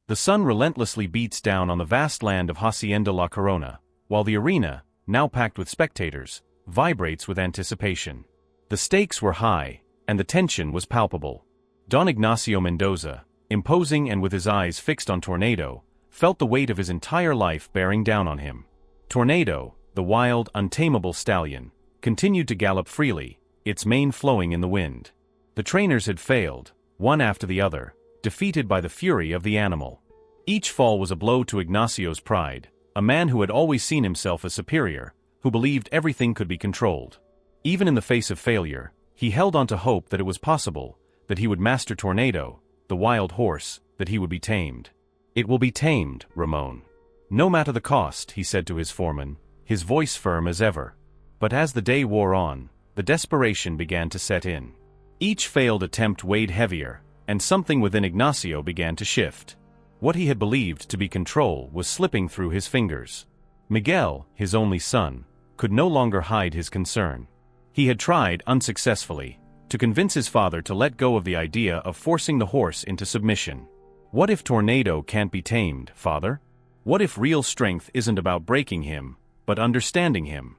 The sun relentlessly beats down on the vast land of Hacienda La Corona, while the arena, now packed with spectators, vibrates with anticipation. The stakes were high, and the tension was palpable. Don Ignacio Mendoza, imposing and with his eyes fixed on Tornado, felt the weight of his entire life bearing down on him. Tornado, the wild, untamable stallion, continued to gallop freely, its mane flowing in the wind. The trainers had failed, one after the other, defeated by the fury of the animal. Each fall was a blow to Ignacio's pride, a man who had always seen himself as superior, who believed everything could be controlled. Even in the face of failure, he held on to hope that it was possible, that he would master Tornado, the wild horse, that he would be tamed. "It will be tamed, Ramon. No matter the cost," he said to his foreman, his voice firm as ever. But as the day wore on, the desperation began to set in. Each failed attempt weighed heavier, and something within Ignacio began to shift. What he had believed to be control was slipping through his fingers. Miguel, his only son, could no longer hide his concern. He had tried, unsuccessfully, to convince his father to let go of the idea of forcing the horse into submission. "What if Tornado can't be tamed, father? What if real strength isn't about breaking him, but understanding him?"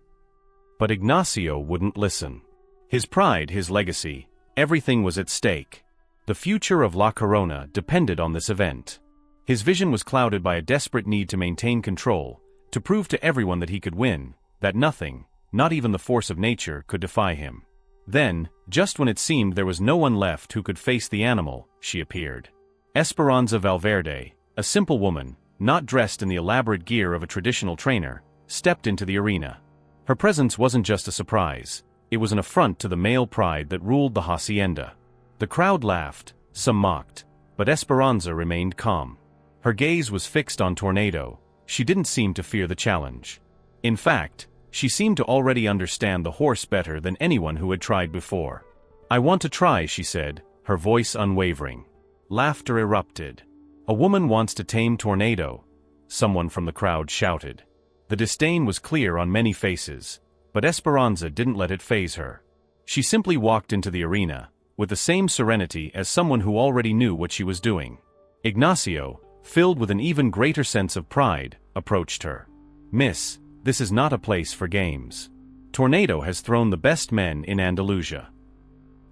But Ignacio wouldn't listen. His pride, his legacy, everything was at stake. The future of La Corona depended on this event. His vision was clouded by a desperate need to maintain control, to prove to everyone that he could win, that nothing, not even the force of nature, could defy him. Then, just when it seemed there was no one left who could face the animal, she appeared. Esperanza Valverde, a simple woman, not dressed in the elaborate gear of a traditional trainer, stepped into the arena. Her presence wasn't just a surprise, it was an affront to the male pride that ruled the hacienda. The crowd laughed, some mocked, but Esperanza remained calm. Her gaze was fixed on Tornado. She didn't seem to fear the challenge. In fact, she seemed to already understand the horse better than anyone who had tried before. "I want to try," she said, her voice unwavering. Laughter erupted. "A woman wants to tame Tornado," someone from the crowd shouted. The disdain was clear on many faces, but Esperanza didn't let it faze her. She simply walked into the arena, with the same serenity as someone who already knew what she was doing. Ignacio, filled with an even greater sense of pride, approached her. "Miss, this is not a place for games. Tornado has thrown the best men in Andalusia."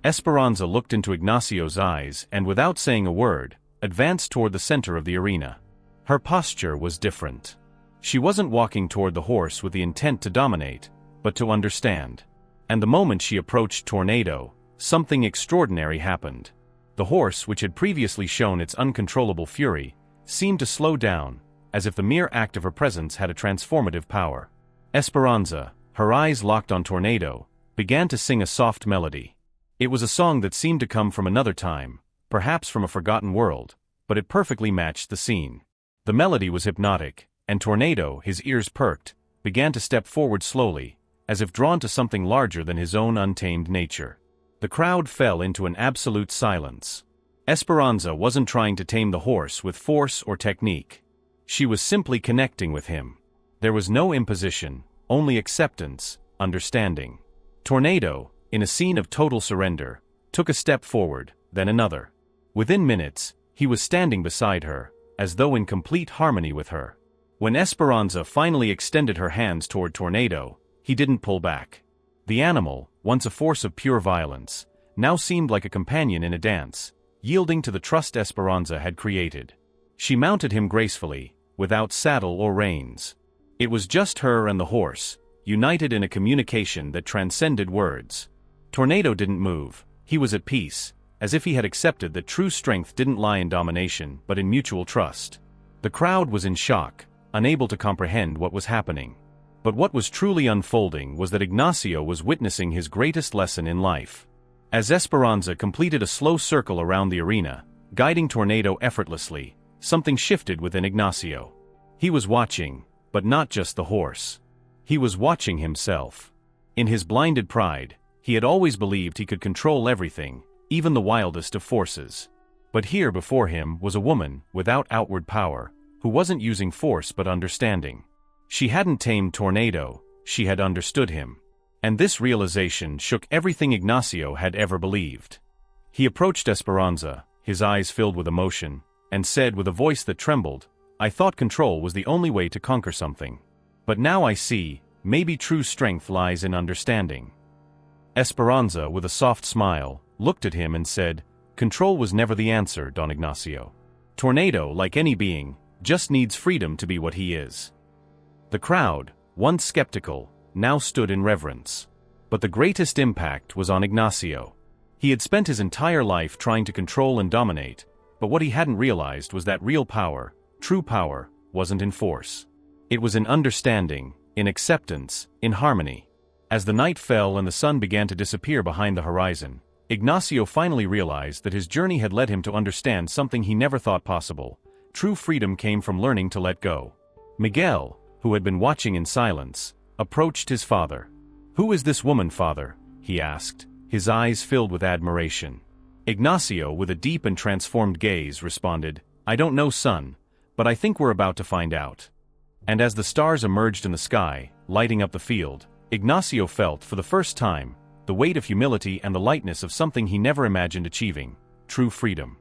Esperanza looked into Ignacio's eyes and, without saying a word, advanced toward the center of the arena. Her posture was different. She wasn't walking toward the horse with the intent to dominate, but to understand. And the moment she approached Tornado, something extraordinary happened. The horse, which had previously shown its uncontrollable fury, seemed to slow down, as if the mere act of her presence had a transformative power. Esperanza, her eyes locked on Tornado, began to sing a soft melody. It was a song that seemed to come from another time, perhaps from a forgotten world, but it perfectly matched the scene. The melody was hypnotic, and Tornado, his ears perked, began to step forward slowly, as if drawn to something larger than his own untamed nature. The crowd fell into an absolute silence. Esperanza wasn't trying to tame the horse with force or technique. She was simply connecting with him. There was no imposition, only acceptance, understanding. Tornado, in a scene of total surrender, took a step forward, then another. Within minutes, he was standing beside her, as though in complete harmony with her. When Esperanza finally extended her hands toward Tornado, he didn't pull back. The animal, once a force of pure violence, now seemed like a companion in a dance, yielding to the trust Esperanza had created. She mounted him gracefully, without saddle or reins. It was just her and the horse, united in a communication that transcended words. Tornado didn't move. He was at peace, as if he had accepted that true strength didn't lie in domination but in mutual trust. The crowd was in shock, unable to comprehend what was happening. But what was truly unfolding was that Ignacio was witnessing his greatest lesson in life. As Esperanza completed a slow circle around the arena, guiding Tornado effortlessly, something shifted within Ignacio. He was watching, but not just the horse. He was watching himself. In his blinded pride, he had always believed he could control everything, even the wildest of forces. But here before him was a woman, without outward power, who wasn't using force but understanding. She hadn't tamed Tornado, she had understood him. And this realization shook everything Ignacio had ever believed. He approached Esperanza, his eyes filled with emotion, and said with a voice that trembled, "I thought control was the only way to conquer something. But now I see, maybe true strength lies in understanding." Esperanza, with a soft smile, looked at him and said, "Control was never the answer, Don Ignacio. Tornado, like any being, just needs freedom to be what he is." The crowd, once skeptical, now stood in reverence. But the greatest impact was on Ignacio. He had spent his entire life trying to control and dominate, but what he hadn't realized was that real power, true power, wasn't in force. It was in understanding, in acceptance, in harmony. As the night fell and the sun began to disappear behind the horizon, Ignacio finally realized that his journey had led him to understand something he never thought possible. True freedom came from learning to let go. Miguel, who had been watching in silence, approached his father. "Who is this woman, father?" he asked, his eyes filled with admiration. Ignacio, with a deep and transformed gaze, responded, "I don't know, son, but I think we're about to find out." And as the stars emerged in the sky, lighting up the field, Ignacio felt, for the first time, the weight of humility and the lightness of something he never imagined achieving: true freedom.